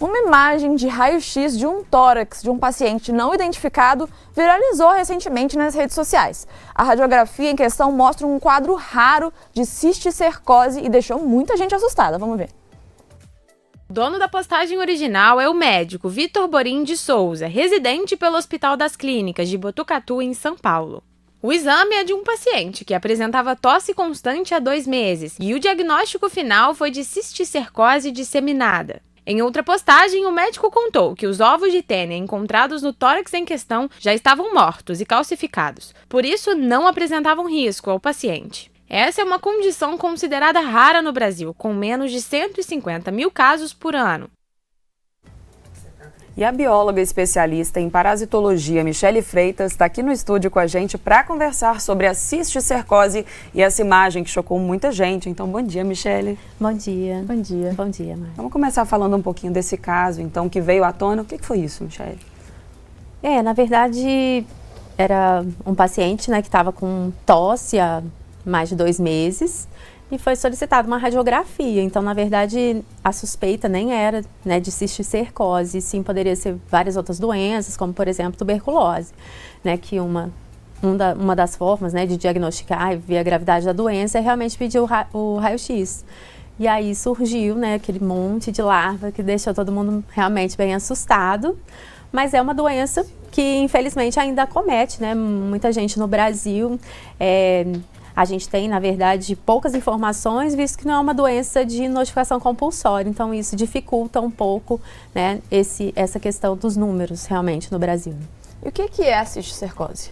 Uma imagem de raio-x de um tórax de um paciente não identificado viralizou recentemente nas redes sociais. A radiografia em questão mostra um quadro raro de cisticercose e deixou muita gente assustada. Vamos ver. O dono da postagem original é o médico Vitor Borim de Souza, residente pelo Hospital das Clínicas de Botucatu, em São Paulo. O exame é de um paciente que apresentava tosse constante há 2 meses e o diagnóstico final foi de cisticercose disseminada. Em outra postagem, o médico contou que os ovos de tênia encontrados no tórax em questão já estavam mortos e calcificados, por isso não apresentavam risco ao paciente. Essa é uma condição considerada rara no Brasil, com menos de 150 mil casos por ano. E a bióloga especialista em parasitologia, Michele Freitas, está aqui no estúdio com a gente para conversar sobre a cisticercose e essa imagem que chocou muita gente. Então, bom dia, Michele. Bom dia. Bom dia. Bom dia, Mari. Vamos começar falando um pouquinho desse caso, então, que veio à tona. O que foi isso, Michele? Na verdade, era um paciente, né, que estava com tosse há mais de 2 meses e foi solicitada uma radiografia. Então, na verdade, a suspeita nem era, né, de cisticercose, sim poderia ser várias outras doenças, como, por exemplo, tuberculose, né, que uma das formas, né, de diagnosticar e ver a gravidade da doença é realmente pedir o raio-x. E aí surgiu, né, aquele monte de larva que deixou todo mundo realmente bem assustado, mas é uma doença que, infelizmente, ainda acomete, né, muita gente no Brasil. A gente tem, na verdade, poucas informações, visto que não é uma doença de notificação compulsória. Então, isso dificulta um pouco, né, essa questão dos números, realmente, no Brasil. E o que é a cisticercose?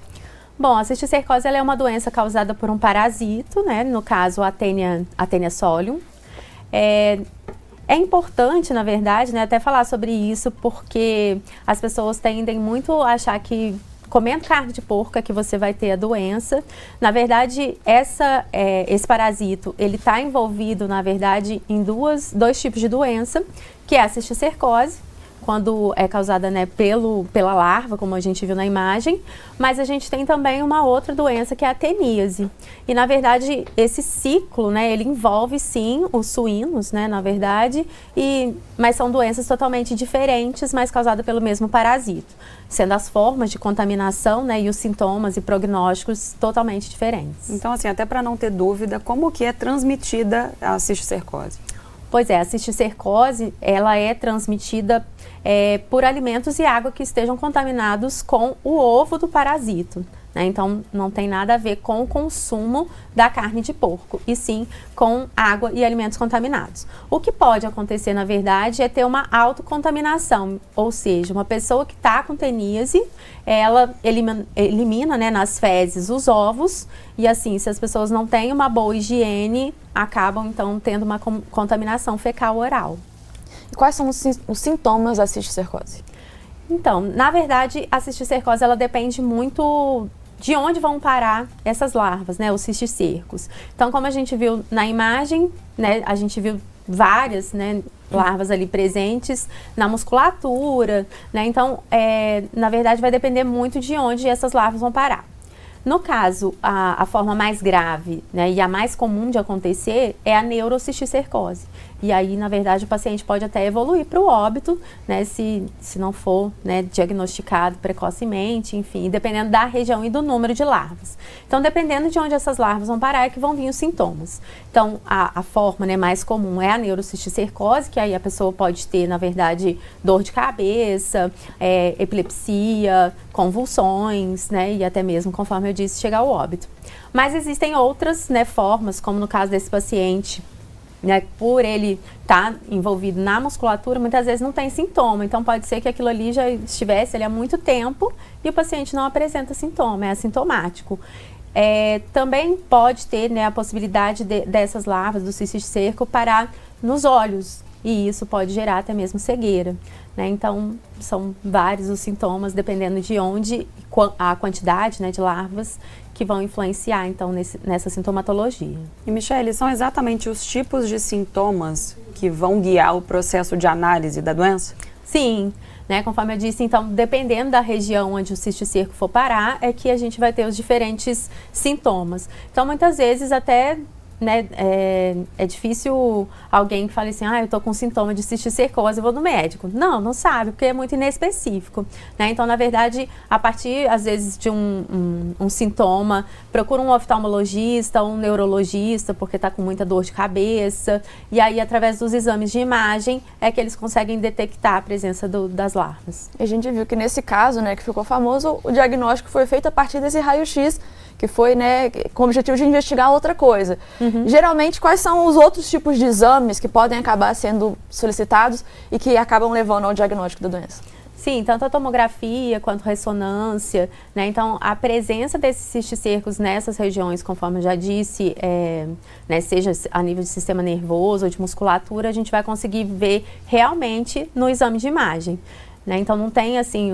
Bom, a cisticercose ela é uma doença causada por um parasito, né, no caso, a Taenia solium. É importante, na verdade, né, até falar sobre isso, porque as pessoas tendem muito a achar que comendo carne de porco é que você vai ter a doença. Na verdade, esse parasito, ele está envolvido, na verdade, em dois tipos de doença, que é a cisticercose, quando é causada, né, pela larva, como a gente viu na imagem, mas a gente tem também uma outra doença que é a teníase. E, na verdade, esse ciclo, né, ele envolve, sim, os suínos, né, na verdade, mas são doenças totalmente diferentes, mas causadas pelo mesmo parasito, sendo as formas de contaminação, né, e os sintomas e prognósticos totalmente diferentes. Então, assim, até para não ter dúvida, como que é transmitida a cisticercose? Pois é, a cisticercose, ela é transmitida por alimentos e água que estejam contaminados com o ovo do parasito, né? Então, não tem nada a ver com o consumo da carne de porco, e sim com água e alimentos contaminados. O que pode acontecer, na verdade, é ter uma autocontaminação, ou seja, uma pessoa que está com teníase, ela elimina, né, nas fezes os ovos, e assim, se as pessoas não têm uma boa higiene, acabam, então, tendo uma contaminação fecal-oral. E quais são os sintomas da cisticercose? Então, na verdade, a cisticercose, ela depende muito de onde vão parar essas larvas, né, os cisticercos. Então, como a gente viu na imagem, né, a gente viu várias, né, larvas ali presentes na musculatura, né, então, na verdade, vai depender muito de onde essas larvas vão parar. No caso, a forma mais grave, né, e a mais comum de acontecer é a neurocisticercose. E aí, na verdade, o paciente pode até evoluir para o óbito, né, se não for, né, diagnosticado precocemente, enfim, dependendo da região e do número de larvas. Então, dependendo de onde essas larvas vão parar, é que vão vir os sintomas. Então, a forma, né, mais comum é a neurocisticercose, que aí a pessoa pode ter, na verdade, dor de cabeça, epilepsia, convulsões, né, e até mesmo, conforme eu disse, chegar ao óbito. Mas existem outras, né, formas, como no caso desse paciente, né, por ele estar envolvido na musculatura, muitas vezes não tem sintoma. Então, pode ser que aquilo ali já estivesse ali há muito tempo e o paciente não apresenta sintoma, é assintomático. Também pode ter, né, a possibilidade dessas larvas do cisticerco parar nos olhos, e isso pode gerar até mesmo cegueira, né? Então, são vários os sintomas, dependendo de onde, a quantidade, né, de larvas que vão influenciar, então, nessa sintomatologia. E, Michele, são exatamente os tipos de sintomas que vão guiar o processo de análise da doença? Sim, né, conforme eu disse, então, dependendo da região onde o cisticerco for parar, é que a gente vai ter os diferentes sintomas. Então, muitas vezes, até né, é difícil alguém que fale assim, eu tô com sintoma de cisticercose, eu vou no médico. Não sabe, porque é muito inespecífico, né? Então, na verdade, a partir, às vezes, de um sintoma, procura um oftalmologista, um neurologista, porque tá com muita dor de cabeça, e aí, através dos exames de imagem, é que eles conseguem detectar a presença das larvas. E a gente viu que nesse caso, né, que ficou famoso, o diagnóstico foi feito a partir desse raio-x, que foi, né, com o objetivo de investigar outra coisa. Geralmente, quais são os outros tipos de exames que podem acabar sendo solicitados e que acabam levando ao diagnóstico da doença? Sim, tanto a tomografia quanto ressonância, né? Então, a presença desses cisticercos nessas regiões, conforme eu já disse, né, seja a nível de sistema nervoso ou de musculatura, a gente vai conseguir ver realmente no exame de imagem, né? Então, não tem, assim,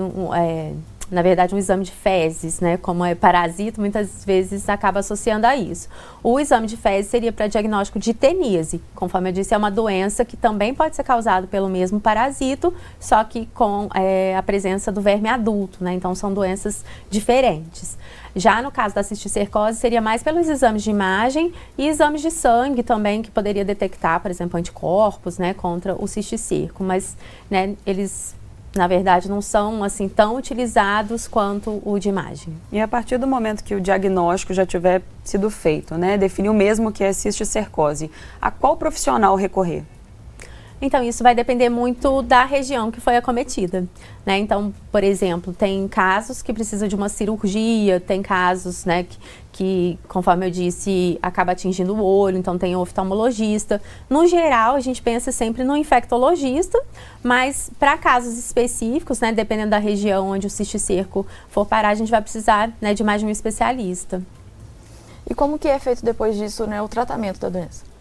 na verdade, um exame de fezes, né? Como é parasito, muitas vezes acaba associando a isso. O exame de fezes seria para diagnóstico de teníase. Conforme eu disse, é uma doença que também pode ser causada pelo mesmo parasito, só que com a presença do verme adulto, né? Então, são doenças diferentes. Já no caso da cisticercose, seria mais pelos exames de imagem e exames de sangue também, que poderia detectar, por exemplo, anticorpos, né? Contra o cisticerco. Mas, né, eles, na verdade, não são assim tão utilizados quanto o de imagem. E a partir do momento que o diagnóstico já tiver sido feito, né, definiu mesmo que é cisticercose, a qual profissional recorrer? Então, isso vai depender muito da região que foi acometida, né? Então, por exemplo, tem casos que precisam de uma cirurgia, tem casos, né, que, conforme eu disse, acaba atingindo o olho, então tem o oftalmologista. No geral, a gente pensa sempre no infectologista, mas para casos específicos, né, dependendo da região onde o cisticerco for parar, a gente vai precisar, né, de mais de um especialista. E como que é feito depois disso, né, o tratamento da doença?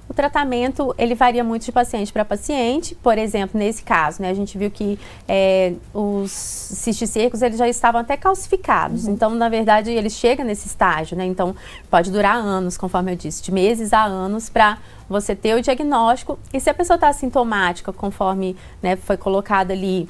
O tratamento, ele varia muito de paciente para paciente. Por exemplo, nesse caso, né, a gente viu que os cisticercos, eles já estavam até calcificados. Então, na verdade, eles chegam nesse estágio, né? Então, pode durar anos, conforme eu disse, de meses a anos para você ter o diagnóstico. E se a pessoa está assintomática, conforme, né, foi colocado ali,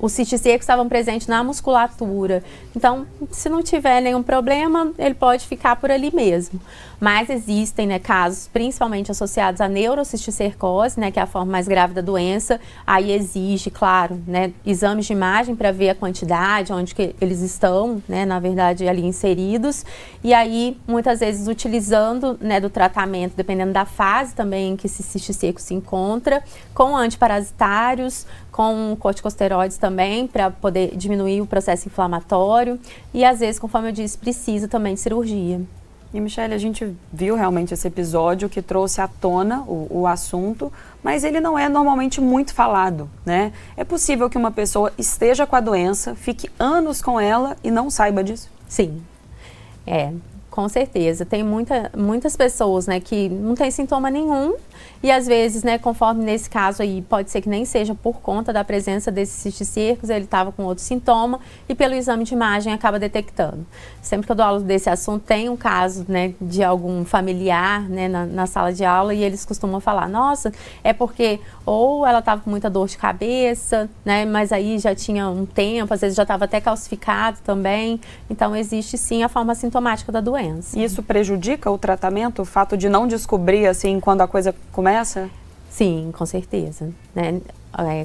os cisticercos estavam presentes na musculatura. Então, se não tiver nenhum problema, ele pode ficar por ali mesmo. Mas existem, né, casos principalmente associados à neurocisticercose, né, que é a forma mais grave da doença. Aí exige, claro, né, exames de imagem para ver a quantidade, onde que eles estão, né, na verdade, ali inseridos. E aí, muitas vezes, utilizando, né, do tratamento, dependendo da fase também em que esse cisticerco se encontra, com antiparasitários, com corticosteroides também, para poder diminuir o processo inflamatório. E, às vezes, conforme eu disse, precisa também de cirurgia. E, Michele, a gente viu realmente esse episódio que trouxe à tona o assunto, mas ele não é normalmente muito falado, né? É possível que uma pessoa esteja com a doença, fique anos com ela e não saiba disso? Sim, com certeza. Tem muitas pessoas, né, que não tem sintoma nenhum e às vezes, né, conforme nesse caso aí, pode ser que nem seja por conta da presença desses cisticercos, ele estava com outro sintoma e pelo exame de imagem acaba detectando. Sempre que eu dou aula desse assunto, tem um caso, né, de algum familiar, né, na sala de aula e eles costumam falar, nossa, é porque ou ela estava com muita dor de cabeça, né, mas aí já tinha um tempo, às vezes já estava até calcificado também. Então, existe sim a forma sintomática da doença. E isso prejudica o tratamento, o fato de não descobrir, assim, quando a coisa começa? Sim, com certeza, né?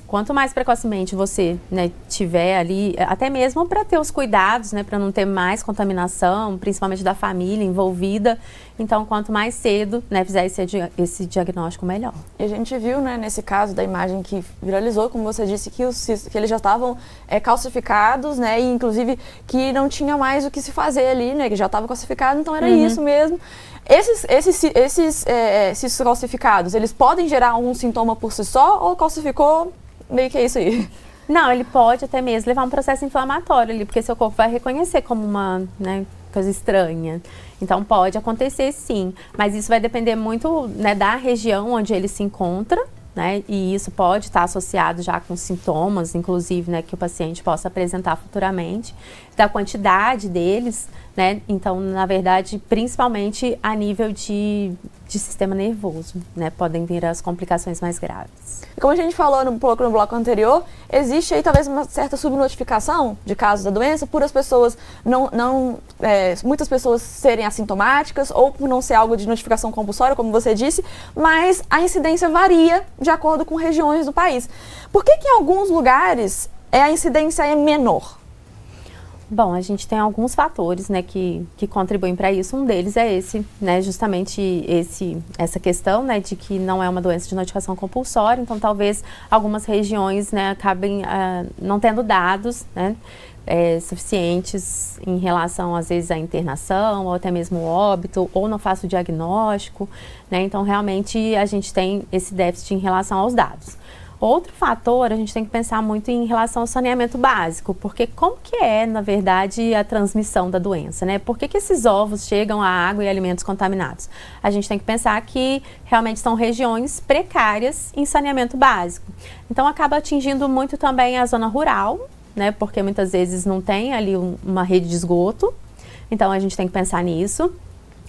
Quanto mais precocemente você, né, tiver ali, até mesmo para ter os cuidados, né, para não ter mais contaminação, principalmente da família envolvida, então quanto mais cedo, né, fizer esse diagnóstico, melhor. E a gente viu, né, nesse caso da imagem que viralizou, como você disse, que eles já estavam calcificados, né, e inclusive que não tinha mais o que se fazer ali, né, que já estava calcificado, então era isso mesmo. Esses cistos calcificados, eles podem gerar algum sintoma por si só ou calcificou, meio que é isso aí? Não, ele pode até mesmo levar um processo inflamatório ali, porque seu corpo vai reconhecer como uma, né, coisa estranha. Então pode acontecer sim, mas isso vai depender muito, né, da região onde ele se encontra, né, e isso pode estar associado já com sintomas, inclusive, né, que o paciente possa apresentar futuramente, da quantidade deles, né, então, na verdade, principalmente a nível de sistema nervoso, né, podem vir as complicações mais graves. Como a gente falou no bloco anterior, existe aí talvez uma certa subnotificação de casos da doença por as pessoas muitas pessoas serem assintomáticas ou por não ser algo de notificação compulsória, como você disse, mas a incidência varia de acordo com regiões do país. Por que em alguns lugares a incidência é menor? Bom, a gente tem alguns fatores, né, que contribuem para isso. Um deles é esse, né, justamente essa questão, né, de que não é uma doença de notificação compulsória. Então, talvez algumas regiões, né, acabem não tendo dados, né, suficientes em relação, às vezes, à internação ou até mesmo óbito, ou não faça o diagnóstico, né. Então, realmente, a gente tem esse déficit em relação aos dados. Outro fator, a gente tem que pensar muito em relação ao saneamento básico, porque como que é, na verdade, a transmissão da doença, né? Por que esses ovos chegam a água e alimentos contaminados? A gente tem que pensar que realmente são regiões precárias em saneamento básico. Então, acaba atingindo muito também a zona rural, né? Porque muitas vezes não tem ali uma rede de esgoto, então a gente tem que pensar nisso.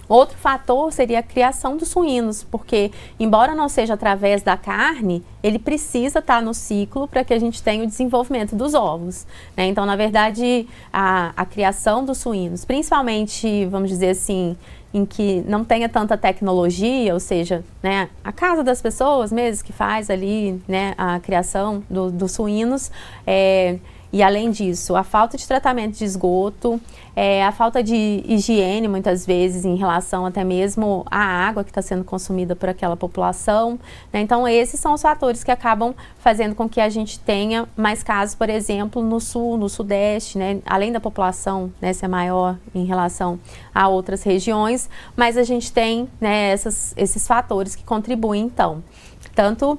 Outro fator seria a criação dos suínos, porque, embora não seja através da carne, ele precisa estar no ciclo para que a gente tenha o desenvolvimento dos ovos, né? Então, na verdade, a criação dos suínos, principalmente, vamos dizer assim, em que não tenha tanta tecnologia, ou seja, né, a casa das pessoas mesmo que faz ali, né, a criação dos suínos, e além disso, a falta de tratamento de esgoto, a falta de higiene, muitas vezes, em relação até mesmo à água que está sendo consumida por aquela população, né? Então, esses são os fatores que acabam fazendo com que a gente tenha mais casos, por exemplo, no sul, no sudeste, né? Além da população, né, ser maior em relação a outras regiões, mas a gente tem, né, esses fatores que contribuem, então, tanto,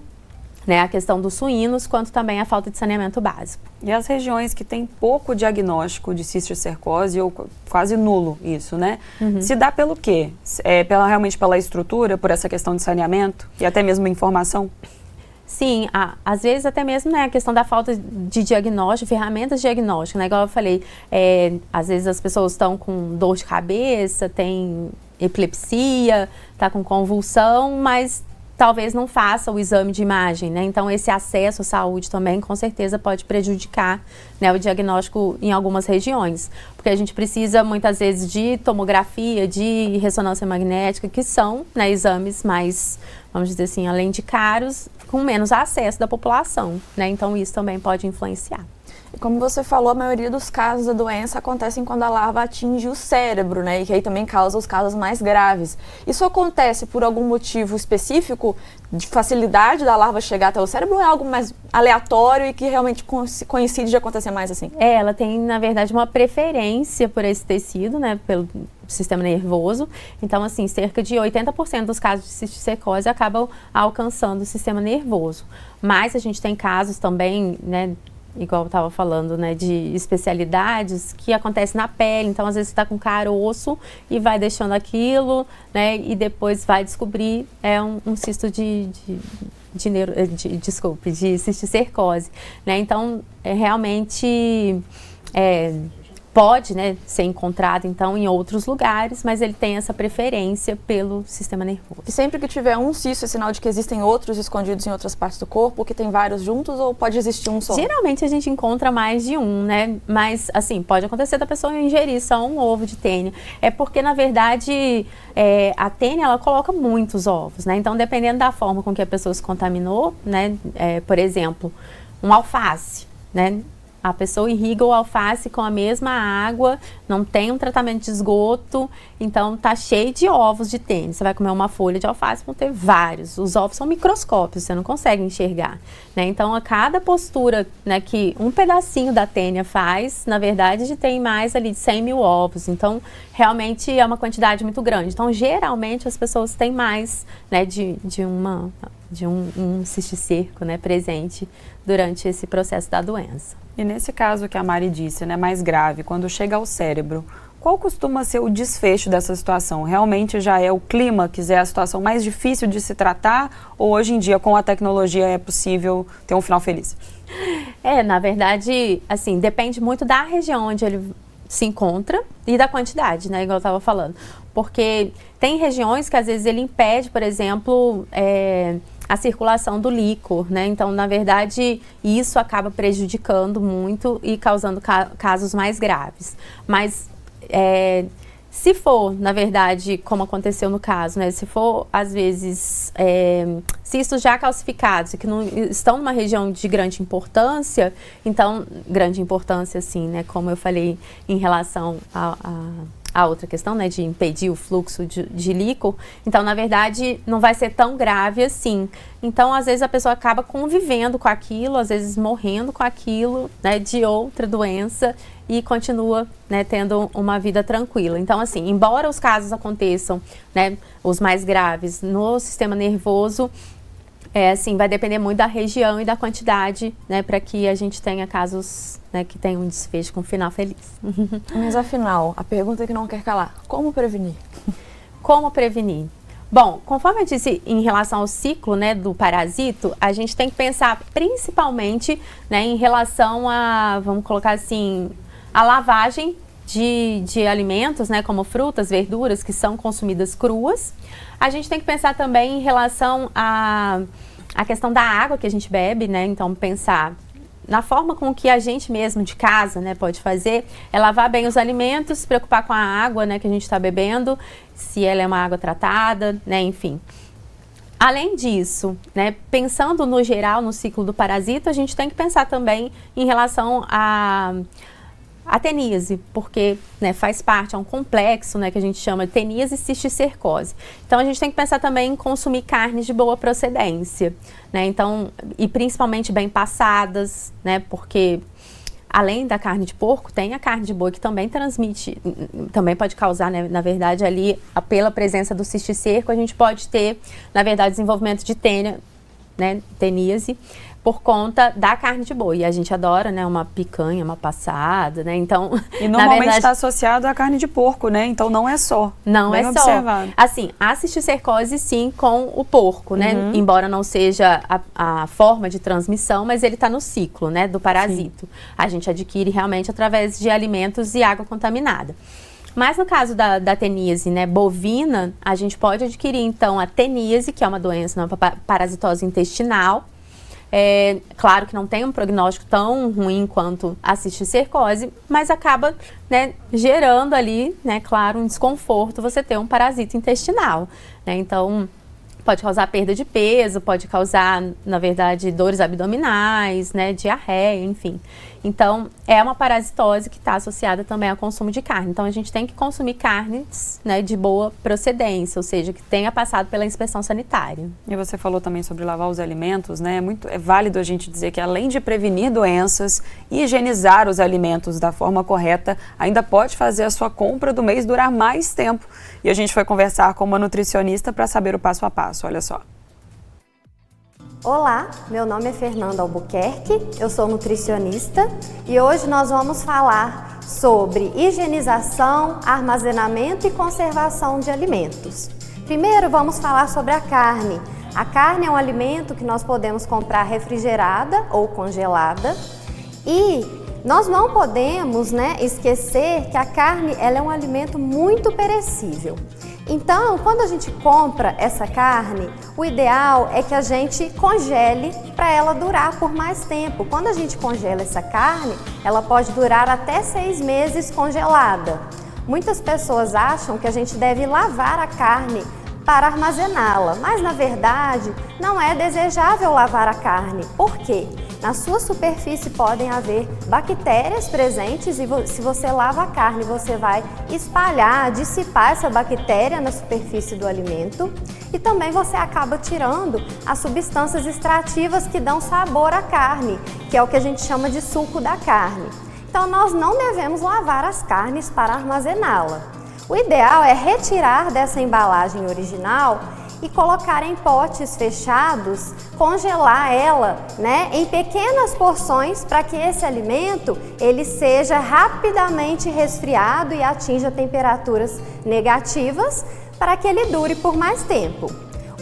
né, a questão dos suínos, quanto também a falta de saneamento básico. E as regiões que têm pouco diagnóstico de cisticercose, ou quase nulo isso, né? Se dá pelo quê? Realmente pela estrutura, por essa questão de saneamento e até mesmo informação? Sim, às vezes até mesmo, né, a questão da falta de diagnóstico, ferramentas de diagnóstico, né? Igual eu falei, às vezes as pessoas estão com dor de cabeça, tem epilepsia, tá com convulsão, mas talvez não faça o exame de imagem, né? Então, esse acesso à saúde também, com certeza, pode prejudicar, né, o diagnóstico em algumas regiões. Porque a gente precisa, muitas vezes, de tomografia, de ressonância magnética, que são, né, exames mais, vamos dizer assim, além de caros, com menos acesso da população, né? Então, isso também pode influenciar. E como você falou, a maioria dos casos da doença acontecem quando a larva atinge o cérebro, né? E que aí também causa os casos mais graves. Isso acontece por algum motivo específico de facilidade da larva chegar até o cérebro ou é algo mais aleatório e que realmente coincide de acontecer mais assim? Ela tem, na verdade, uma preferência por esse tecido, né? Pelo sistema nervoso. Então, assim, cerca de 80% dos casos de cisticercose acabam alcançando o sistema nervoso. Mas a gente tem casos também, né, igual eu estava falando, né, de especialidades que acontecem na pele. Então, às vezes, você está com caroço e vai deixando aquilo, né, e depois vai descobrir um cisto de cisticercose, né. Então, realmente pode, né, ser encontrado, então, em outros lugares, mas ele tem essa preferência pelo sistema nervoso. E sempre que tiver um cisto, é sinal de que existem outros escondidos em outras partes do corpo, que tem vários juntos, ou pode existir um só? Geralmente a gente encontra mais de um, né? Mas, assim, pode acontecer da pessoa ingerir só um ovo de tênia. É porque, na verdade, a tênia, ela coloca muitos ovos, né? Então, dependendo da forma com que a pessoa se contaminou, né? Por exemplo, um alface, né? A pessoa irriga o alface com a mesma água, não tem um tratamento de esgoto, então tá cheio de ovos de tênis. Você vai comer uma folha de alface, vão ter vários. Os ovos são microscópicos, você não consegue enxergar, né? Então, a cada postura, né, que um pedacinho da tênia faz, na verdade, tem mais ali de 100 mil ovos. Então, realmente é uma quantidade muito grande. Então, geralmente, as pessoas têm mais, né, de um cisticerco, né, presente durante esse processo da doença. E nesse caso que a Mari disse, né, mais grave, quando chega ao cérebro, qual costuma ser o desfecho dessa situação? Realmente já é o clímax, é a situação mais difícil de se tratar? Ou hoje em dia, com a tecnologia, é possível ter um final feliz? Na verdade, assim, depende muito da região onde ele se encontra e da quantidade, né, igual eu estava falando. Porque tem regiões que às vezes ele impede, por exemplo, a circulação do líquor, né? Então, na verdade, isso acaba prejudicando muito e causando casos mais graves. Mas se for, na verdade, como aconteceu no caso, né? Se for, às vezes, cistos já calcificados e que não estão numa região de grande importância, então, grande importância, assim, né? Como eu falei em relação a outra questão, né, de impedir o fluxo de líquor, então, na verdade, não vai ser tão grave assim. Então, às vezes, a pessoa acaba convivendo com aquilo, às vezes morrendo com aquilo, né, de outra doença e continua, né, tendo uma vida tranquila. Então, assim, embora os casos aconteçam, né, os mais graves no sistema nervoso, assim, vai depender muito da região e da quantidade, né, para que a gente tenha casos, né, que tenham um desfecho com um final feliz. Mas afinal, a pergunta que não quer calar, como prevenir? Como prevenir? Bom, conforme eu disse em relação ao ciclo, né, do parasito, a gente tem que pensar principalmente, né, em relação a, vamos colocar assim, a lavagem de alimentos, né, como frutas, verduras que são consumidas cruas. A gente tem que pensar também em relação à questão da água que a gente bebe, né, então pensar na forma com que a gente mesmo de casa, né, pode fazer, é lavar bem os alimentos, se preocupar com a água, né, que a gente está bebendo, se ela é uma água tratada, né, enfim. Além disso, né, pensando no geral no ciclo do parasito, a gente tem que pensar também em relação a teníase, porque, né, faz parte, é um complexo, né, que a gente chama de teníase e cisticercose. Então, a gente tem que pensar também em consumir carnes de boa procedência, né, então, e principalmente bem passadas, né, porque além da carne de porco, tem a carne de boi que também transmite, também pode causar, né, na verdade, ali, pela presença do cisticerco, a gente pode ter, na verdade, desenvolvimento de teníase, por conta da carne de boi. E a gente adora, né, uma picanha, uma passada, né, então... E normalmente está associado à carne de porco, né, então não é só. Não é observado. Só. Assim, a cisticercose sim com o porco, né, embora não seja a forma de transmissão, mas ele está no ciclo, né, do parasito. Sim. A gente adquire realmente através de alimentos e água contaminada. Mas no caso da teníase, né, bovina, a gente pode adquirir então a teníase, que é uma doença, uma parasitose intestinal. Claro que não tem um prognóstico tão ruim quanto a cisticercose, mas acaba, né, gerando ali, né, claro, um desconforto você ter um parasito intestinal, né, então pode causar perda de peso, pode causar, na verdade, dores abdominais, né, diarreia, enfim. Então, é uma parasitose que está associada também ao consumo de carne. Então, a gente tem que consumir carnes, né, de boa procedência, ou seja, que tenha passado pela inspeção sanitária. E você falou também sobre lavar os alimentos, né? É válido a gente dizer que além de prevenir doenças e higienizar os alimentos da forma correta, ainda pode fazer a sua compra do mês durar mais tempo. E a gente foi conversar com uma nutricionista para saber o passo a passo, olha só. Olá, meu nome é Fernanda Albuquerque, eu sou nutricionista e hoje nós vamos falar sobre higienização, armazenamento e conservação de alimentos. Primeiro vamos falar sobre a carne. A carne é um alimento que nós podemos comprar refrigerada ou congelada e nós não podemos, né, esquecer que a carne ela é um alimento muito perecível. Então, quando a gente compra essa carne, o ideal é que a gente congele para ela durar por mais tempo. Quando a gente congela essa carne, ela pode durar até 6 meses congelada. Muitas pessoas acham que a gente deve lavar a carne para armazená-la, mas na verdade não é desejável lavar a carne. Por quê? Na sua superfície podem haver bactérias presentes e se você lava a carne, você vai espalhar, dissipar essa bactéria na superfície do alimento e também você acaba tirando as substâncias extrativas que dão sabor à carne, que é o que a gente chama de suco da carne. Então nós não devemos lavar as carnes para armazená-la. O ideal é retirar dessa embalagem original e colocar em potes fechados, congelar ela, né, em pequenas porções para que esse alimento ele seja rapidamente resfriado e atinja temperaturas negativas para que ele dure por mais tempo.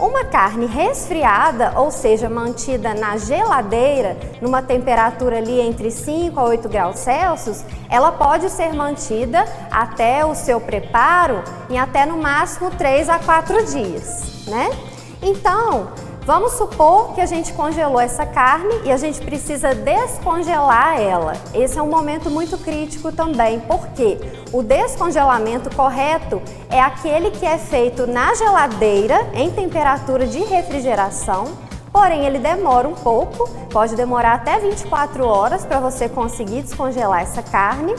Uma carne resfriada, ou seja, mantida na geladeira, numa temperatura ali entre 5 a 8 graus Celsius, ela pode ser mantida até o seu preparo em até no máximo 3 a 4 dias, né? Então, Vamos supor que a gente congelou essa carne e a gente precisa descongelar ela. Esse é um momento muito crítico também, porque o descongelamento correto é aquele que é feito na geladeira, em temperatura de refrigeração, porém ele demora um pouco, pode demorar até 24 horas para você conseguir descongelar essa carne.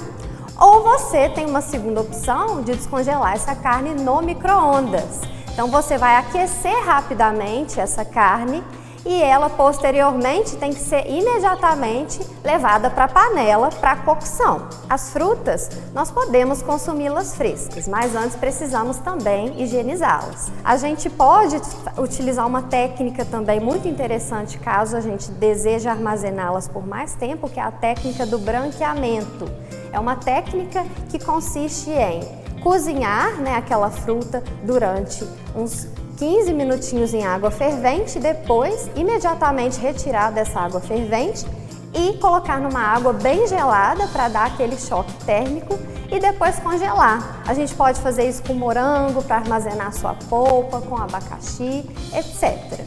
Ou você tem uma segunda opção de descongelar essa carne no micro-ondas. Então você vai aquecer rapidamente essa carne e ela posteriormente tem que ser imediatamente levada para a panela para cocção. As frutas, nós podemos consumi-las frescas, mas antes precisamos também higienizá-las. A gente pode utilizar uma técnica também muito interessante caso a gente deseje armazená-las por mais tempo, que é a técnica do branqueamento. É uma técnica que consiste em cozinhar, aquela fruta durante uns 15 minutinhos em água fervente, depois imediatamente retirar dessa água fervente e colocar numa água bem gelada para dar aquele choque térmico e depois congelar. A gente pode fazer isso com morango para armazenar sua polpa, com abacaxi, etc.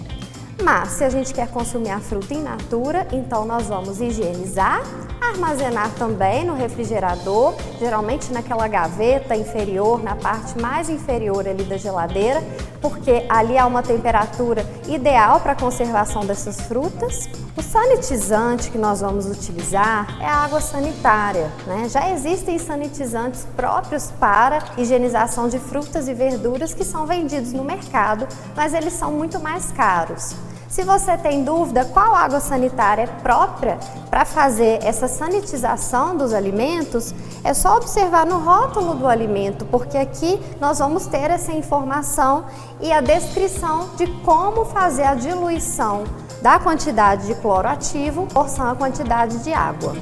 Mas se a gente quer consumir a fruta in natura, então nós vamos higienizar, armazenar também no refrigerador, geralmente naquela gaveta inferior, na parte mais inferior ali da geladeira, porque ali há uma temperatura ideal para a conservação dessas frutas. O sanitizante que nós vamos utilizar é a água sanitária, Já existem sanitizantes próprios para higienização de frutas e verduras que são vendidos no mercado, mas eles são muito mais caros. Se você tem dúvida qual água sanitária é própria para fazer essa sanitização dos alimentos, é só observar no rótulo do alimento, porque aqui nós vamos ter essa informação e a descrição de como fazer a diluição da quantidade de cloro ativo por a quantidade de água.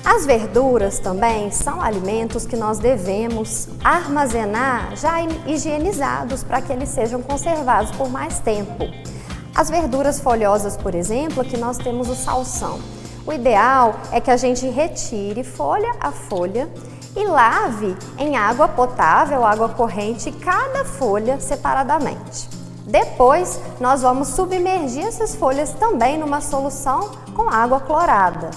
As verduras também são alimentos que nós devemos armazenar já higienizados para que eles sejam conservados por mais tempo. As verduras folhosas, por exemplo, aqui nós temos o salsão. O ideal é que a gente retire folha a folha e lave em água potável, água corrente, cada folha separadamente. Depois, nós vamos submergir essas folhas também numa solução com água clorada.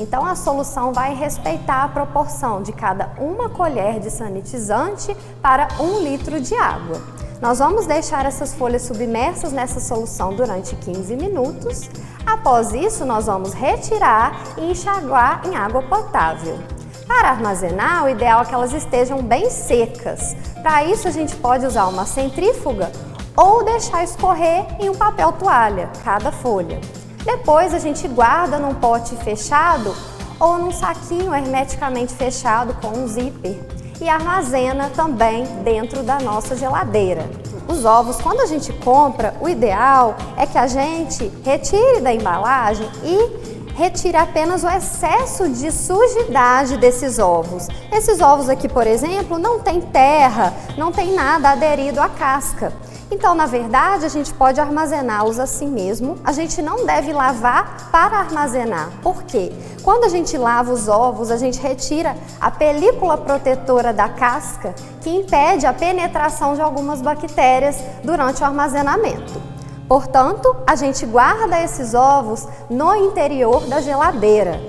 Então, a solução vai respeitar a proporção de cada 1 colher de sanitizante para 1 litro de água. Nós vamos deixar essas folhas submersas nessa solução durante 15 minutos. Após isso, nós vamos retirar e enxaguar em água potável. Para armazenar, o ideal é que elas estejam bem secas. Para isso, a gente pode usar uma centrífuga ou deixar escorrer em um papel toalha, cada folha. Depois a gente guarda num pote fechado ou num saquinho hermeticamente fechado com um zíper e armazena também dentro da nossa geladeira. Os ovos, quando a gente compra, o ideal é que a gente retire da embalagem e retire apenas o excesso de sujidade desses ovos. Esses ovos aqui, por exemplo, não tem terra, não tem nada aderido à casca. Então, na verdade, a gente pode armazená-los assim mesmo. A gente não deve lavar para armazenar. Por quê? Quando a gente lava os ovos, a gente retira a película protetora da casca, que impede a penetração de algumas bactérias durante o armazenamento. Portanto, a gente guarda esses ovos no interior da geladeira,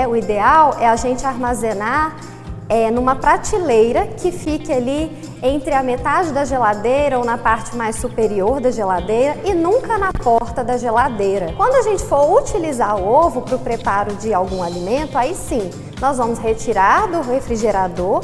O ideal é a gente armazenar numa prateleira que fique ali entre a metade da geladeira ou na parte mais superior da geladeira e nunca na porta da geladeira. Quando a gente for utilizar o ovo para o preparo de algum alimento, aí sim, nós vamos retirar do refrigerador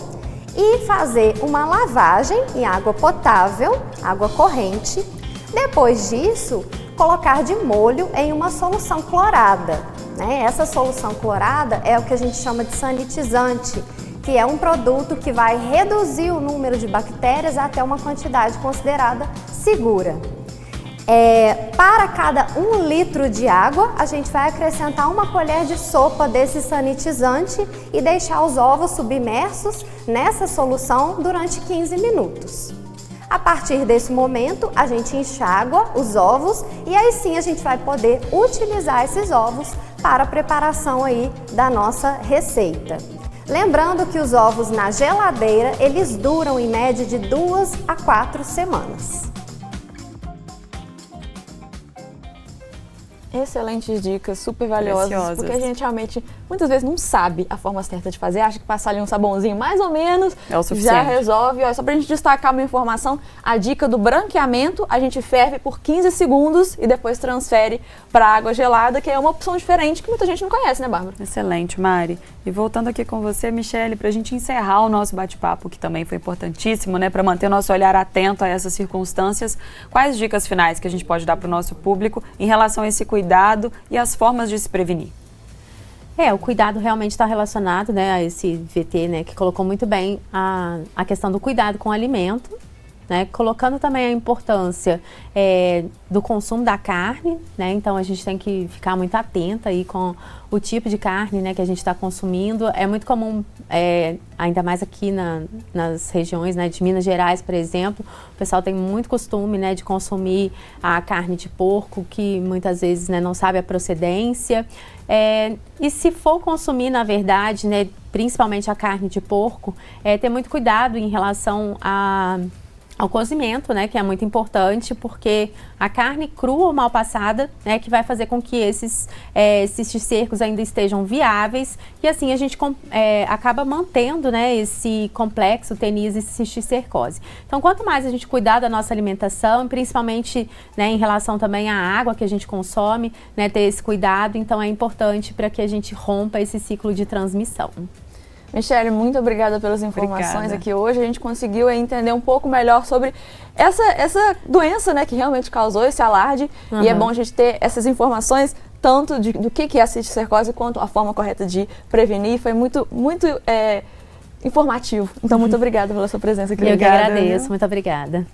e fazer uma lavagem em água potável, água corrente. Depois disso, colocar de molho em uma solução clorada, Essa solução clorada é o que a gente chama de sanitizante, que é um produto que vai reduzir o número de bactérias até uma quantidade considerada segura. Para cada 1 litro de água, a gente vai acrescentar 1 colher de sopa desse sanitizante e deixar os ovos submersos nessa solução durante 15 minutos. A partir desse momento, a gente enxágua os ovos e aí sim a gente vai poder utilizar esses ovos para a preparação aí da nossa receita. Lembrando que os ovos na geladeira, eles duram em média de 2 a 4 semanas. Excelentes dicas, super valiosas, Preciosas. porque a gente realmente, muitas vezes, não sabe a forma certa de fazer, acha que passar ali um sabãozinho mais ou menos É o suficiente. já resolve. Ó, só pra gente destacar uma informação, a dica do branqueamento, a gente ferve por 15 segundos e depois transfere para água gelada, que é uma opção diferente que muita gente não conhece, né, Bárbara? Excelente, Mari. E voltando aqui com você, Michele, para a gente encerrar o nosso bate-papo, que também foi importantíssimo, né, para manter o nosso olhar atento a essas circunstâncias, quais dicas finais que a gente pode dar para o nosso público em relação a esse cuidado e as formas de se prevenir? O cuidado realmente está relacionado, né, a esse VT, né, que colocou muito bem a questão do cuidado com o alimento, né, colocando também a importância do consumo da carne, né, então a gente tem que ficar muito atenta aí com o tipo de carne, né, que a gente está consumindo. É muito comum, ainda mais aqui nas regiões, né, de Minas Gerais, por exemplo, o pessoal tem muito costume, né, de consumir a carne de porco, que muitas vezes, né, não sabe a procedência. E se for consumir, na verdade, né, principalmente a carne de porco, ter muito cuidado em relação ao cozimento, né, que é muito importante, porque a carne crua ou mal passada, né, que vai fazer com que esses cisticercos ainda estejam viáveis, e assim a gente acaba mantendo, né, esse complexo teníase e cisticercose. Então, quanto mais a gente cuidar da nossa alimentação, principalmente, né, em relação também à água que a gente consome, né, ter esse cuidado, então é importante para que a gente rompa esse ciclo de transmissão. Michele, muito obrigada pelas informações Obrigada. aqui hoje. A gente conseguiu entender um pouco melhor sobre essa doença, né, que realmente causou esse alarde. E é bom a gente ter essas informações, tanto do que é a cisticercose, quanto a forma correta de prevenir. Foi muito informativo. Então, muito obrigada pela sua presença aqui. Eu que Obrigada, agradeço, viu? muito obrigada.